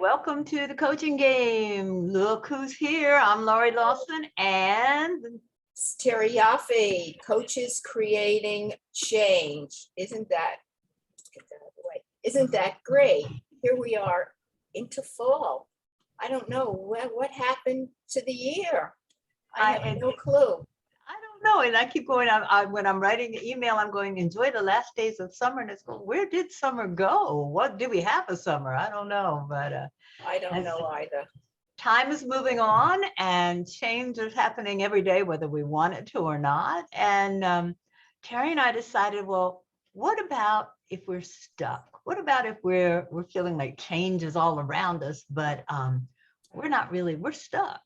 Welcome to the coaching game. Look who's here. I'm Laurie Lawson and It's Terry Yoffe, coaches creating change. Get that out of the way. Isn't that great? Here we are into fall. I don't know what happened to the year. I have no clue. I don't know. And I keep going, when I'm writing an email, I'm going, enjoy the last days of summer. And it's going, where did summer go? What did we have a summer? I don't know. But I don't know either. time is moving on and change is happening every day, whether we want it to or not. And Terry and I decided, well, what about if we're stuck? What about if we're feeling like change is all around us, but we're not really, we're stuck.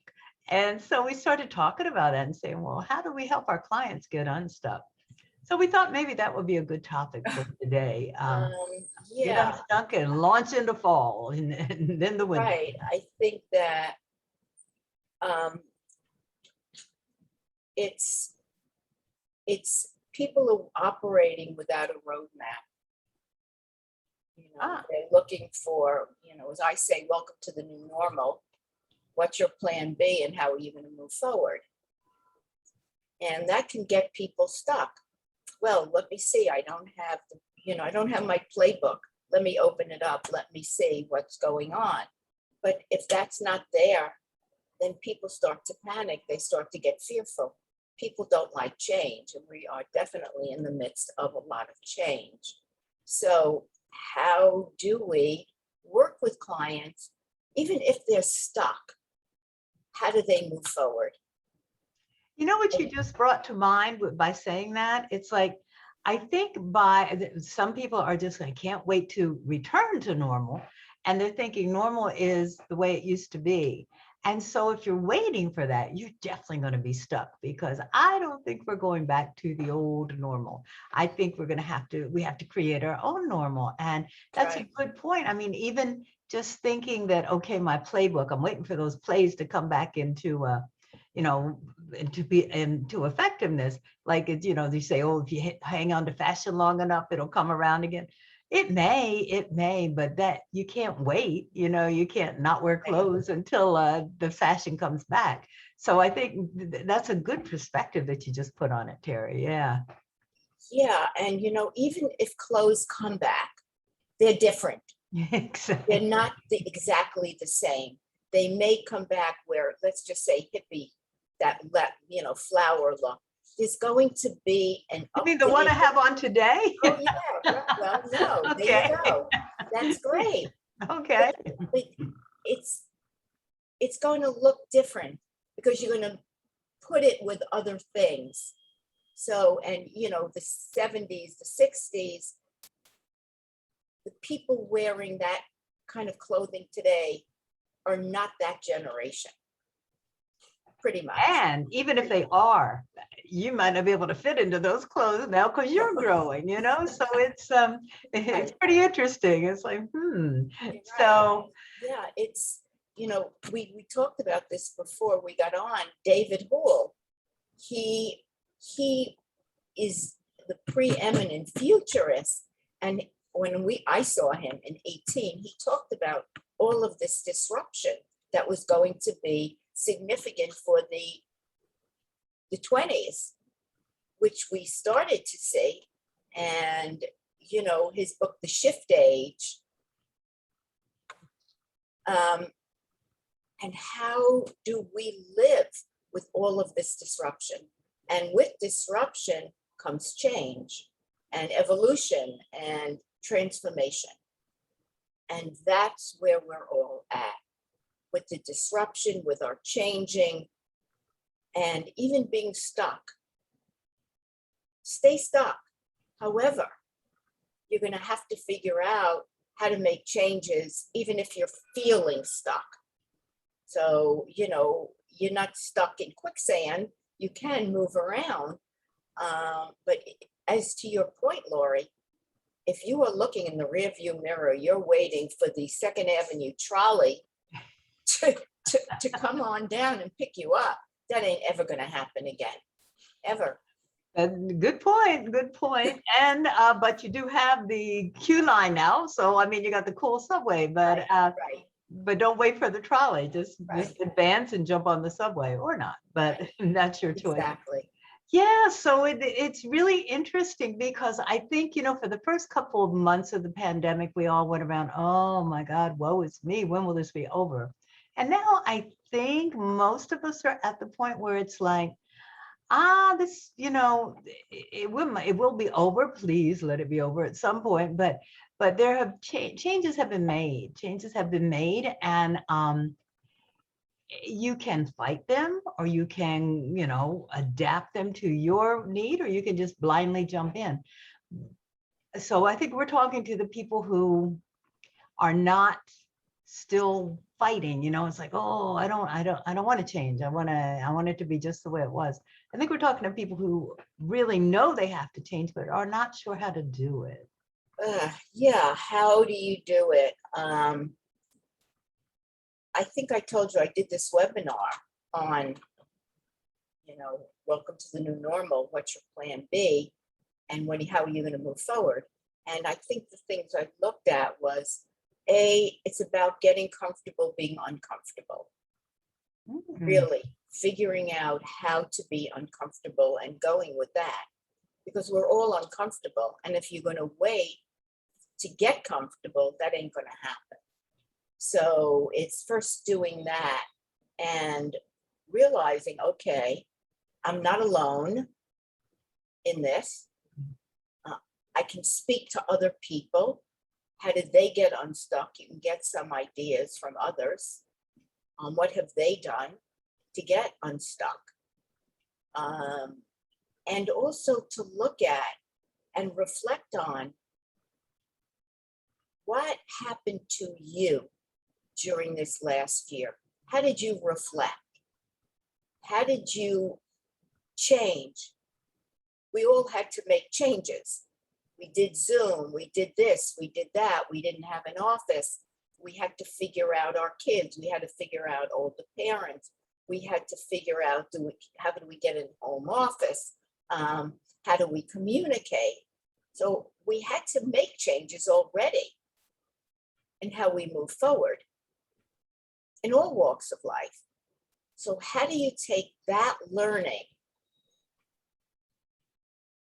And so we started talking about that and saying, well, how do we help our clients get unstuck? So we thought maybe that would be a good topic for today. Get Yeah, unstuck and launch into fall and then the winter. right. I think that it's people are operating without a roadmap. They're looking for, as I say, welcome to the new normal. What's your plan B and how are you going to move forward? And that can get people stuck. Well, let me see. I don't have I don't have my playbook. Let me open it up. Let me see what's going on. But if that's not there, then people start to panic. They start to get fearful. People don't like change, and we are definitely in the midst of a lot of change. So how do we work with clients, even if they're stuck? How do they move forward? You know what you just brought to mind by saying that? It's like, I think some people are just like, can't wait to return to normal. And they're thinking normal is the way it used to be. And so if you're waiting for that, you're definitely going to be stuck, because I don't think we're going back to the old normal. I think we have to create our own normal. And that's Right. a good point. I mean, even just thinking that, okay, my playbook, I'm waiting for those plays to come back into into effectiveness. Like they say, oh, if you hang on to fashion long enough, it'll come around again. It may, but that you can't wait. You can't not wear clothes until the fashion comes back. So I think that's a good perspective that you just put on it, Terry. Yeah. Yeah, and even if clothes come back, they're different. Exactly. They're not exactly the same. They may come back where, let's just say, hippie, that flower look. There's going to be an You mean the one I have on today? Oh yeah, well, no, Okay. there you go. That's great. Okay. But it's going to look different because you're going to put it with other things. So, and the 70s, the 60s, the people wearing that kind of clothing today are not that generation. Pretty much. And even if they are, you might not be able to fit into those clothes now because you're growing, so it's pretty interesting. It's like, Right. So yeah, it's we talked about this before we got on. David Hall, he is the preeminent futurist, and when I saw him in 18, he talked about all of this disruption that was going to be significant for the 20s, which we started to see. And his book, The Shift Age, and how do we live with all of this disruption? And with disruption comes change and evolution and transformation. And that's where we're all at, with the disruption, with our changing, and even being stuck. Stay stuck. However, you're going to have to figure out how to make changes, even if you're feeling stuck. So, you're not stuck in quicksand. You can move around. But as to your point, Laurie, if you are looking in the rearview mirror, you're waiting for the 2nd Avenue trolley to come on down and pick you up. That ain't ever going to happen again, ever. Good point. And but you do have the Q line now, so I mean you got the cool subway, but right. but don't wait for the trolley. Just Right. advance and jump on the subway or not. But Right. that's your choice. Exactly. Yeah, so it's really interesting because I think, for the first couple of months of the pandemic, we all went around, oh my God, woe is me. When will this be over? And now I think most of us are at the point where it's like, this, it will be over. Please let it be over at some point. But there have changes have been made. Changes have been made, and you can fight them, or you can, adapt them to your need, or you can just blindly jump in. So I think we're talking to the people who are not still fighting. It's like, oh, I don't want to change. I want it to be just the way it was. I think we're talking to people who really know they have to change, but are not sure how to do it. Yeah. How do you do it? I think I told you I did this webinar on, welcome to the new normal. What's your plan B? And how are you going to move forward? And I think the things I looked at was, it's about getting comfortable being uncomfortable. Really figuring out how to be uncomfortable and going with that, because we're all uncomfortable. And if you're going to wait to get comfortable, that ain't going to happen. So it's first doing that and realizing, okay, I'm not alone in this. I can speak to other people. How did they get unstuck? You can get some ideas from others. What have they done to get unstuck? And also to look at and reflect on what happened to you during this last year. How did you reflect? How did you change? We all had to make changes. We did Zoom, we did this, we did that. We didn't have an office. We had to figure out our kids. We had to figure out all the parents. We had to figure out, how do we get a home office? How do we communicate? So we had to make changes already in how we move forward in all walks of life. So how do you take that learning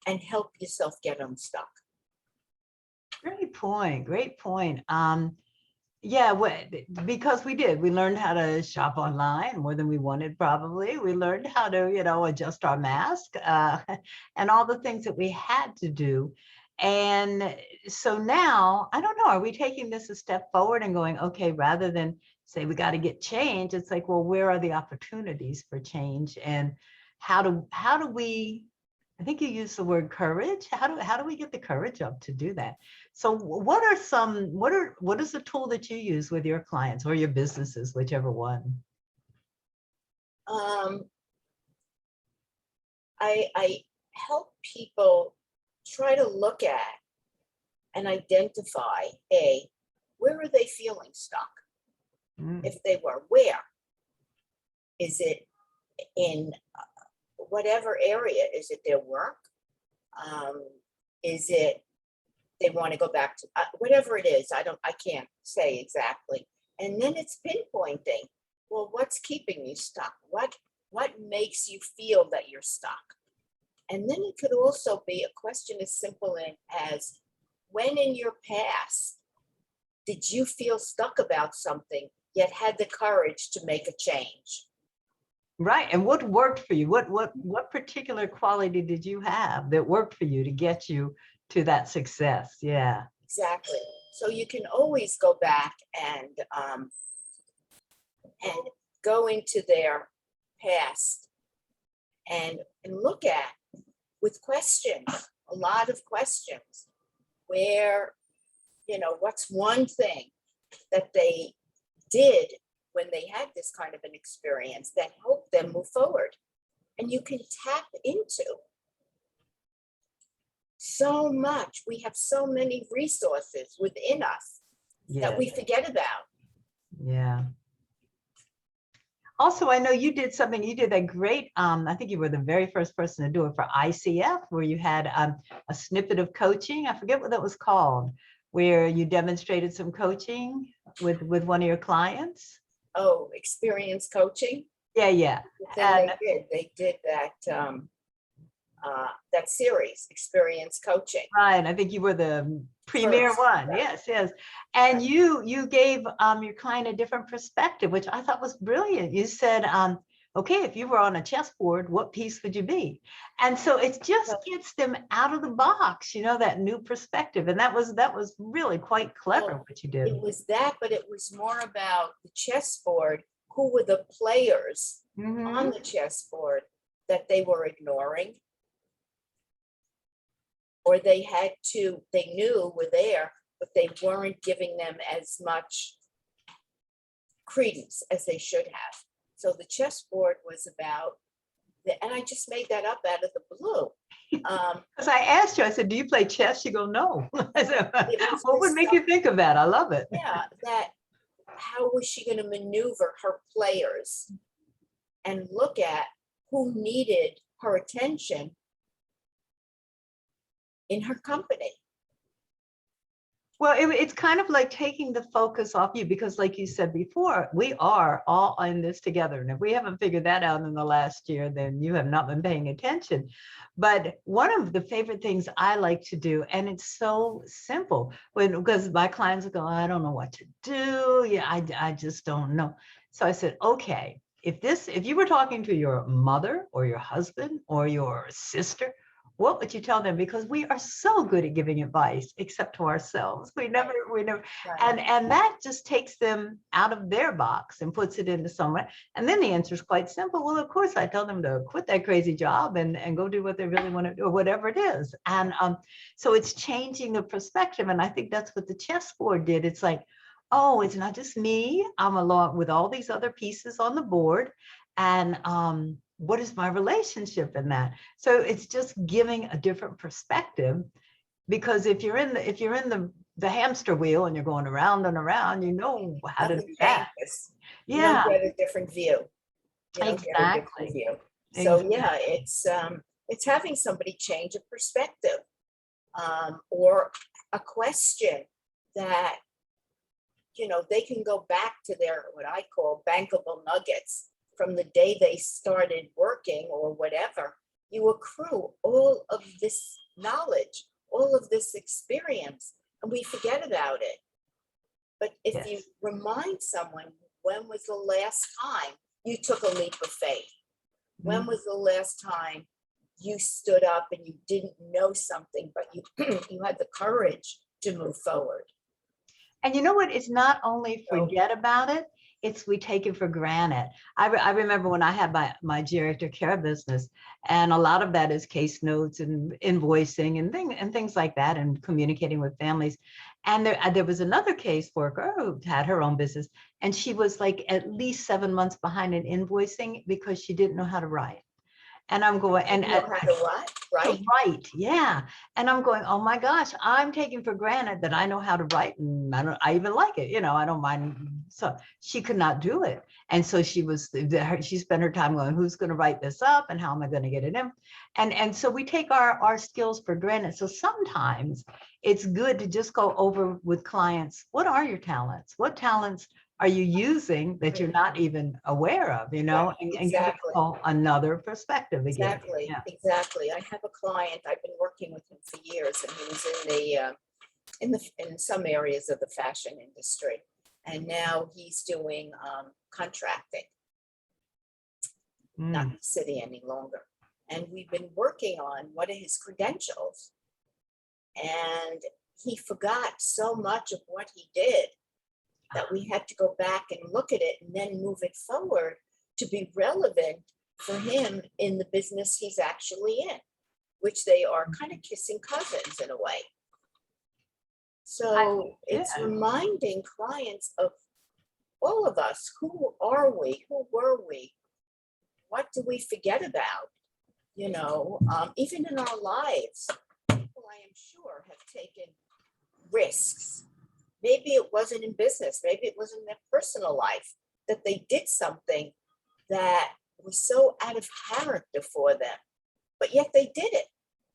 and help yourself get unstuck? Great point. Great point. Yeah, because we learned how to shop online more than we wanted, probably. We learned how to, adjust our mask, and all the things that we had to do. And so now, I don't know, are we taking this a step forward and going, okay, rather than say we got to get change, it's like, well, where are the opportunities for change? And how do we, I think you used the word courage. How do we get the courage up to do that? So what is the tool that you use with your clients or your businesses, whichever one? I help people try to look at and identify, where are they feeling stuck? If they were, where? Is it in whatever area? Is it their work? Is it they want to go back to whatever it is? I can't say exactly. And then it's pinpointing, well, what's keeping you stuck? What makes you feel that you're stuck? And then it could also be a question as simple as, when in your past did you feel stuck about something yet had the courage to make a change? Right. And what worked for you? What particular quality did you have that worked for you to get you to that success? Yeah. Exactly. So you can always go back and go into their past and look at, with questions, a lot of questions, where, what's one thing that they did when they had this kind of an experience that helped them move forward. And you can tap into so much. We have so many resources within us that we forget about. Yeah. Also, I know you did that great, I think you were the very first person to do it for ICF, where you had a snippet of coaching. I forget what that was called, where you demonstrated some coaching. with one of your clients? Oh, experience coaching. Yeah. Then And they did that series, experience coaching. right, I think you were the premier First, one. right. Yes. And Right. you gave your client a different perspective, which I thought was brilliant. You said, okay, if you were on a chessboard, what piece would you be? And so it just So, gets them out of the box, that new perspective. And that was really quite clever well, what you did. it was that, but it was more about the chessboard. Who were the players on Mhm. the chessboard that they were ignoring, or they knew were there, but they weren't giving them as much credence as they should have. So the chessboard was about and I just made that up out of the blue. Because I asked you, I said, do you play chess? You go, no. I said, It was what would just make you think of that? I love it. yeah, that how was she going to maneuver her players and look at who needed her attention in her company? Well, it's kind of like taking the focus off you because, like you said before, we are all in this together. And if we haven't figured that out in the last year, then you have not been paying attention. But one of the favorite things I like to do, and it's so simple, because my clients go, I don't know what to do. Yeah, I just don't know. So I said, okay, if you were talking to your mother or your husband or your sister, what would you tell them? Because we are so good at giving advice, except to ourselves. We never, Right. and that just takes them out of their box and puts it into somewhere. And then the answer is quite simple. Well, of course, I tell them to quit that crazy job and go do what they really want to do, or whatever it is. And so it's changing the perspective. And I think that's what the chessboard did. It's like, oh, it's not just me. I'm along with all these other pieces on the board. And what is my relationship in that? So it's just giving a different perspective, because if you're in the hamster wheel and you're going around and around, you know how to do Nothing that. changes. You don't Yeah, get a different view. You don't get a different exactly. view. So Exactly. yeah, it's having somebody change a perspective, or a question that they can go back to their what I call bankable nuggets from the day they started working or whatever. You accrue all of this knowledge, all of this experience, and we forget about it. But if you Yes. remind someone, when was the last time you took a leap of faith? When Mhm. was the last time you stood up and you didn't know something, but you you had the courage to move forward? And you know what? It's not only So forget about it, it's we take it for granted. I remember when I had my geriatric care business, and a lot of that is case notes and invoicing and things like that, and communicating with families. And there was another caseworker who had her own business, and she was like at least 7 months behind in invoicing because she didn't know how to write. And I'm going, you know how to what, to right? write, yeah. And I'm going, oh my gosh, I'm taking for granted that I know how to write, and I even like it, I don't mind. So she could not do it. And so she spent her time going, who's going to write this up and how am I going to get it in? And so we take our skills for granted. So sometimes it's good to just go over with clients, what are your talents? What talents are you using that you're not even aware of, Right, and give exactly. people another perspective again. Exactly, Yeah. exactly. I have a client, I've been working with him for years, and he was in some areas of the fashion industry. And now he's doing contracting, not in Mm. the city any longer. And we've been working on what are his credentials. And he forgot so much of what he did that we had to go back and look at it and then move it forward to be relevant for him in the business he's actually in, which they are kind of kissing cousins in a way. So it's Yeah. reminding clients of all of us, who are we? Who were we? What do we forget about? Even in our lives, people I am sure have taken risks. Maybe it wasn't in business, maybe it was in their personal life, that they did something that was so out of character for them, but yet they did it.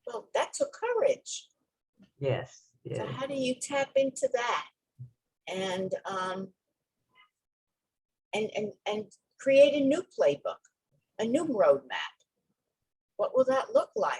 Well, that took courage. Yes. So Yes. how do you tap into that and and create a new playbook, a new roadmap. What will that look like?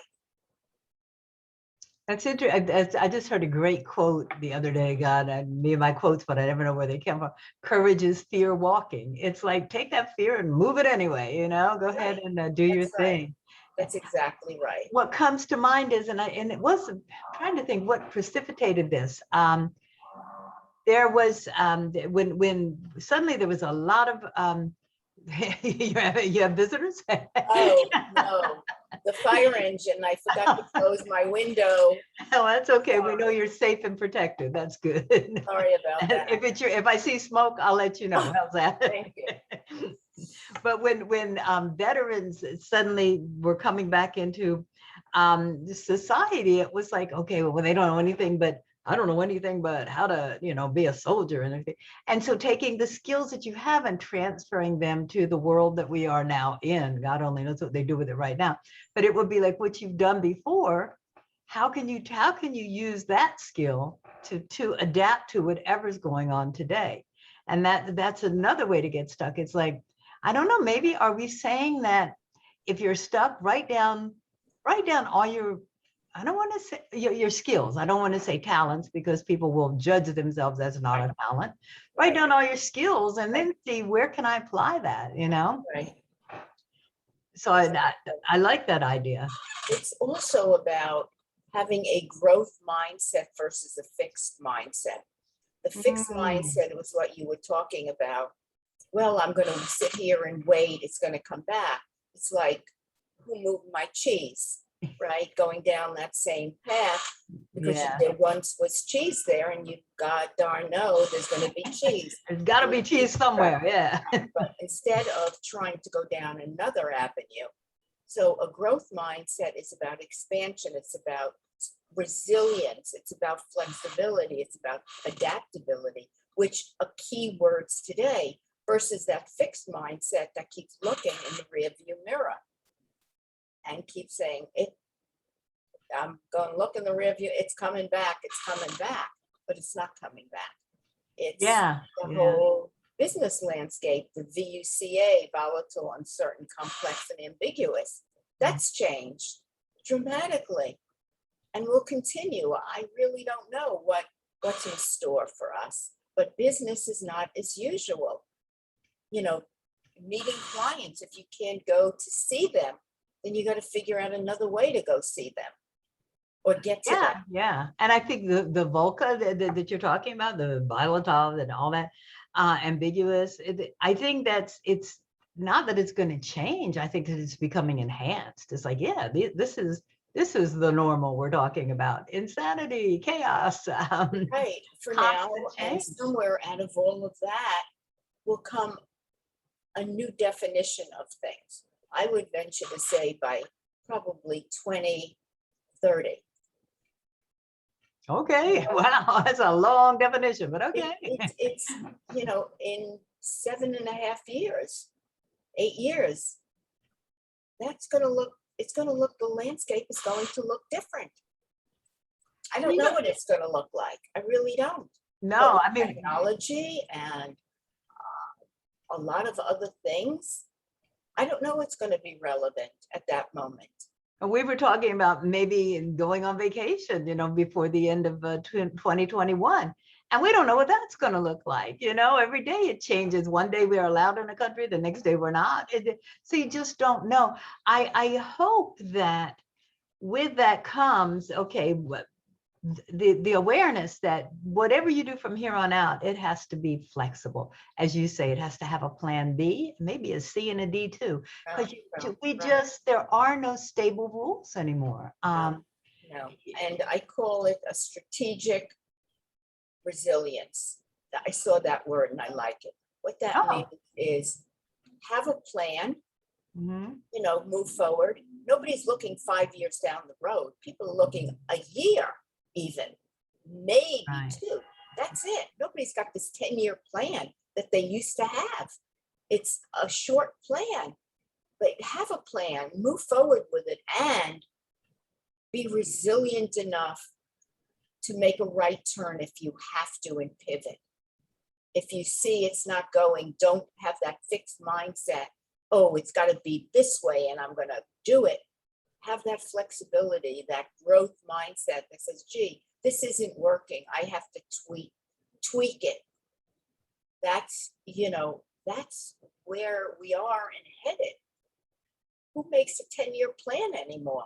That's interesting. I just heard a great quote the other day, God, and me and my quotes, but I never know where they came from. Courage is fear walking. It's like, take that fear and move it anyway, go ahead and do your That's right. thing. That's exactly right. What comes to mind is, and it was trying to think what precipitated this. There was when suddenly there was a lot of you have visitors. Oh, no, the fire engine, I forgot to close my window. Oh, that's okay. We know you're safe and protected. That's good. Sorry about that. If I see smoke, I'll let you know. How's that? Thank you. But when veterans suddenly were coming back into society, it was like, okay, well, they don't know anything, but I don't know anything but how to, be a soldier and everything. And so taking the skills that you have and transferring them to the world that we are now in, God only knows what they do with it right now, but it would be like what you've done before. How can you use that skill to adapt to whatever's going on today? And that's another way to get stuck. It's like, I don't know, maybe are we saying that if you're stuck, write down all your, I don't want to say your skills. I don't want to say talents because people will judge themselves as not a talent. Write down all your skills and then see where can I apply that, Right. So I like that idea. It's also about having a growth mindset versus a fixed mindset. The fixed mindset was what you were talking about. Well, I'm going to sit here and wait. It's going to come back. It's like, who moved my cheese, right? Going down that same path because there once was cheese there, and you god darn know there's going to be cheese. There's got to be cheese somewhere, yeah. But instead of trying to go down another avenue. So a growth mindset is about expansion. It's about resilience. It's about flexibility. It's about adaptability, which are key words today, versus that fixed mindset that keeps looking in the rearview mirror and keeps saying, I'm going to look in the rearview, it's coming back, but it's not coming back. It's the whole business landscape, the VUCA, volatile, uncertain, complex, and ambiguous. That's changed dramatically and will continue. I really don't know what's in store for us, but business is not as usual. Meeting clients, if you can't go to see them, then you got to figure out another way to go see them or get to them. Yeah. And I think the VUCA that you're talking about, the volatile and all that, ambiguous, I think it's not that it's going to change. I think that it's becoming enhanced. It's like, this is the normal we're talking about. Insanity, chaos. Right. For now, and somewhere out of all of that will come a new definition of things. I would venture to say by probably 2030. Okay, wow, that's a long definition, but okay. It's in 7.5 years, 8 years, it's going to look, the landscape is going to look different. I don't know what it's going to look like. I really don't. No, I mean, technology and a lot of other things, I don't know what's going to be relevant at that moment. We were talking about maybe going on vacation, before the end of 2021. And we don't know what that's going to look like. Every day it changes. One day we are allowed in a country, the next day we're not. So you just don't know. I hope that with that comes, okay, the awareness that whatever you do from here on out, it has to be flexible. As you say, it has to have a plan B, maybe a C and a D too. Because there are no stable rules anymore. No. And I call it a strategic resilience. I saw that word and I like it. What that means is have a plan, move forward. Nobody's looking 5 years down the road. People are looking a year, even, maybe 2. That's it. Nobody's got this 10-year plan that they used to have. It's a short plan, but have a plan, move forward with it, and be resilient enough to make a right turn if you have to and pivot. if you see it's not going, don't have that fixed mindset. Oh, it's got to be this way and I'm going to do it. Have that flexibility, that growth mindset that says, gee, this isn't working. I have to tweak it. That's, that's where we are and headed. Who makes a 10-year plan anymore?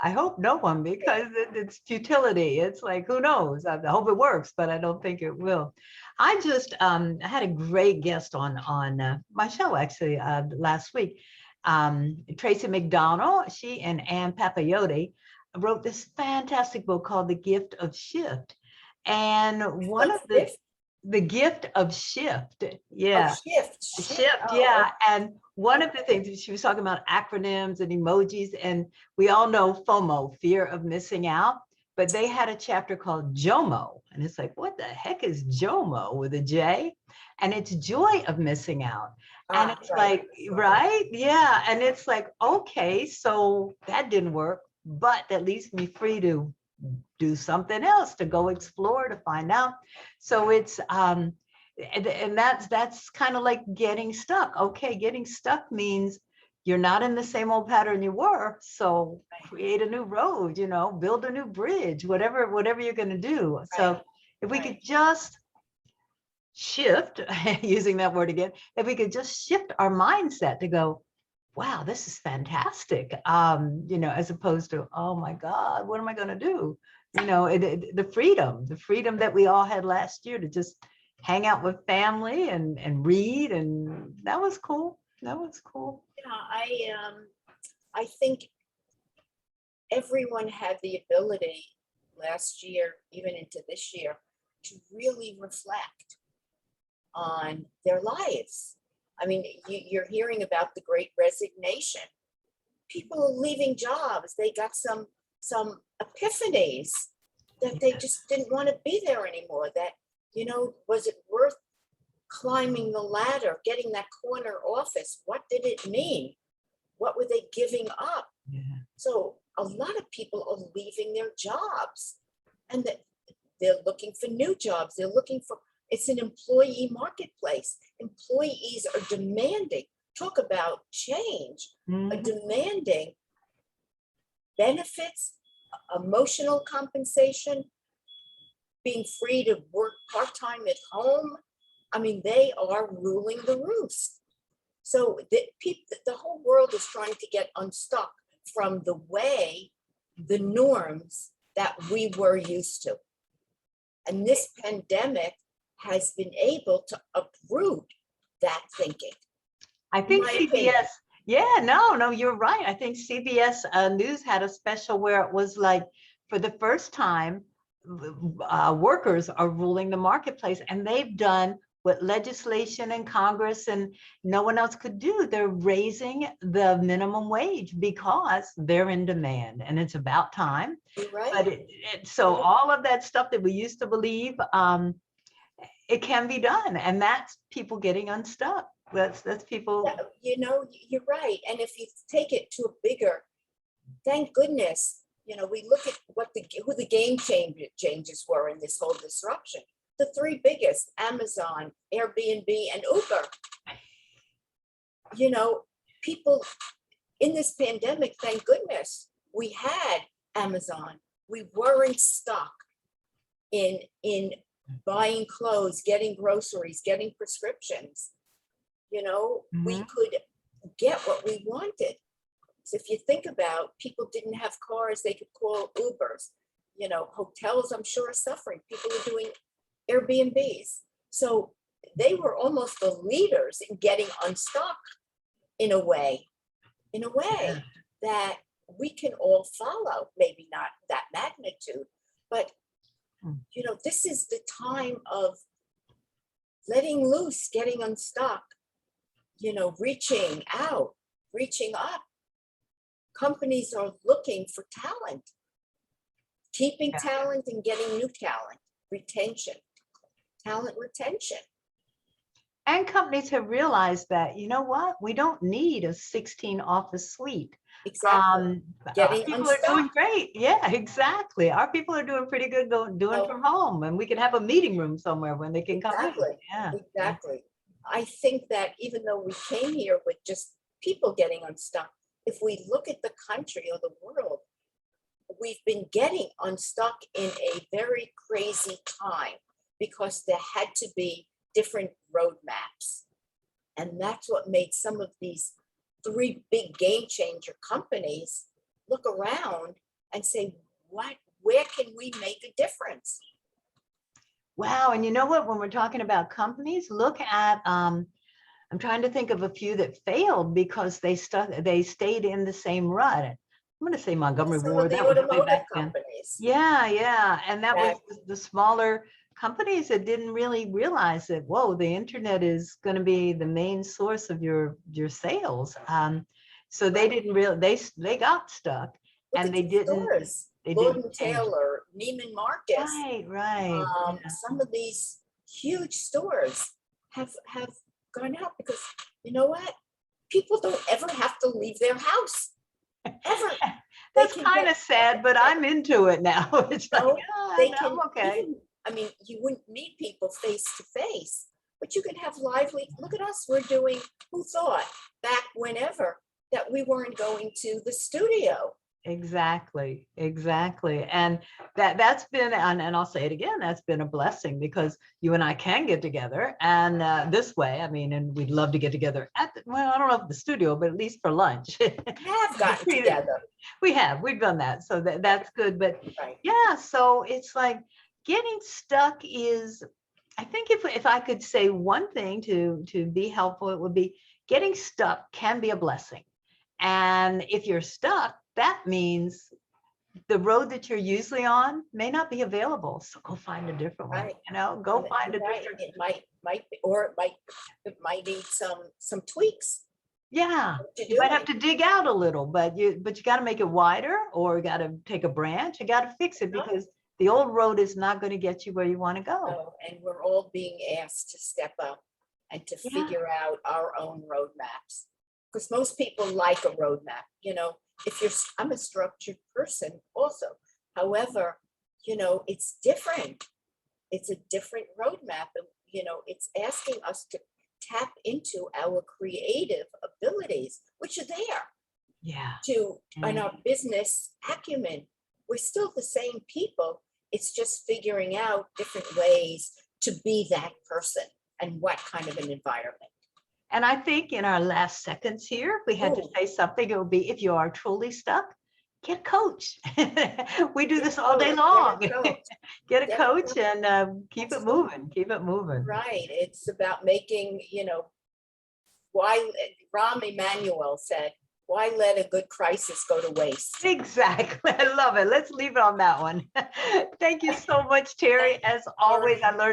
I hope no one, because it's futility. It's like, who knows? I hope it works, but I don't think it will. I just had a great guest on my show actually last week. Tracy McDonald, she and Ann Papayotti wrote this fantastic book called The Gift of Shift. And one of the gift of shift. Yeah. Oh, shift. Oh, Yeah. And one of the things she was talking about acronyms and emojis, and we all know FOMO, fear of missing out, but they had a chapter called JOMO. And it's like, what the heck is JOMO with a J? And it's joy of missing out. And it's like, right? Yeah. And it's like, okay, so that didn't work, but that leaves me free to do something else, to go explore, to find out. So it's and that's kind of like getting stuck. Okay, getting stuck means you're not in the same old pattern you were. So create a new road, build a new bridge, whatever you're going to do. So if we could just shift, using that word again, if we could just shift our mindset to go, wow, this is fantastic. As opposed to, oh my God, what am I going to do? The freedom that we all had last year to just hang out with family and read. And that was cool. Yeah, I think everyone had the ability last year, even into this year, to really reflect on their lives. I mean, you're hearing about the Great Resignation. People are leaving jobs. They got some epiphanies that they just didn't want to be there anymore. That, was it worth climbing the ladder, getting that corner office? What did it mean? What were they giving up? Yeah. So a lot of people are leaving their jobs, and they're looking for new jobs. It's an employee marketplace. Employees are demanding, talk about change, are demanding benefits, emotional compensation, being free to work part-time at home. I mean, they are ruling the roost. So the whole world is trying to get unstuck from the norms that we were used to. And this pandemic has been able to uproot that thinking. I think CBS, no, you're right. I think CBS News had a special where it was like, for the first time, workers are ruling the marketplace, and they've done what legislation and Congress and no one else could do. They're raising the minimum wage because they're in demand, and it's about time. Right. But so all of that stuff that we used to believe, it can be done, and that's people getting unstuck. That's people. You're right. And if you take it to a bigger, thank goodness, we look at who the game changers were in this whole disruption. The three biggest: Amazon, Airbnb, and Uber. People in this pandemic, thank goodness, we had Amazon. We weren't stuck in buying clothes, getting groceries, getting prescriptions. We could get what we wanted. So if you think about, people didn't have cars, they could call Ubers. Hotels, I'm sure, are suffering. People are doing Airbnbs. So they were almost the leaders in getting unstuck in a way that we can all follow. Maybe not that magnitude, but this is the time of letting loose, getting unstuck, reaching out, reaching up. Companies are looking for talent, keeping talent and getting new talent, talent retention. And companies have realized that, you know what, we don't need a 16 office suite. Exactly. Our Getting people are unstuck. doing great. Yeah, exactly. Our people are doing pretty good doing So from home, and we can have a meeting room somewhere when they can come in. exactly, Yeah. Yeah. exactly. I think that even though we came here with just people getting unstuck, if we look at the country or the world, we've been getting unstuck in a very crazy time because there had to be different roadmaps. And that's what made some of these three big game changer companies look around and say, where can we make a difference? Wow. And you know what? When we're talking about companies, look at I'm trying to think of a few that failed because they stayed in the same rut. I'm going to say Montgomery Some of Ward. the That was way automotive back then. companies Yeah, yeah. And that was that, the smaller companies that didn't really realize that, whoa, the internet is going to be the main source of your sales. So they right, didn't really they got stuck, look and at the stores, they Lord didn't and change it. Taylor, Neiman Marcus, Right, right. Yeah. some of these huge stores have gone out because you know what? People don't ever have to leave their house ever. They That's can kind get of sad, but I'm into it now. It's like, no, yeah, they no, can I'm okay. even, I mean, you wouldn't meet people face to face, but you can have lively, look at us, we're doing, who thought back whenever that we weren't going to the studio? Exactly, exactly. And that's been, and I'll say it again, that's been a blessing because you and I can get together and this way, I mean, and we'd love to get together at the, well, I don't know if the studio, but at least for lunch. Have gotten together, We've done that. So that's good. But right? yeah, so it's like getting stuck is, I think if I could say one thing to be helpful, it would be getting stuck can be a blessing. And if you're stuck, that means the road that you're usually on may not be available. So go find a different one, Right. go And find a you're right, different. it might be, or it might need some tweaks. Yeah, What you're you might have doing. to dig out a little, but you got to make it wider or you got to take a branch, you got to fix it No, because the old road is not going to get you where you want to go. no, and we're all being asked to step up and to Yeah. figure out our own roadmaps. Because most people like a roadmap, if I'm a structured person also. However, it's different. It's a different roadmap. And, it's asking us to tap into our creative abilities, which are there Yeah. and our business acumen. We're still the same people. It's just figuring out different ways to be that person and what kind of an environment. And I think in our last seconds here, if we had to Oh, say something, it would be if you are truly stuck, get a coach. We do this all day get long. a coach. Get a Get a coach coach. and keep it moving. Keep it moving. Right. It's about making, why Rahm Emanuel said, why let a good crisis go to waste? Exactly. I love it. Let's leave it on that one. Thank you so much, Terry. As always, I learned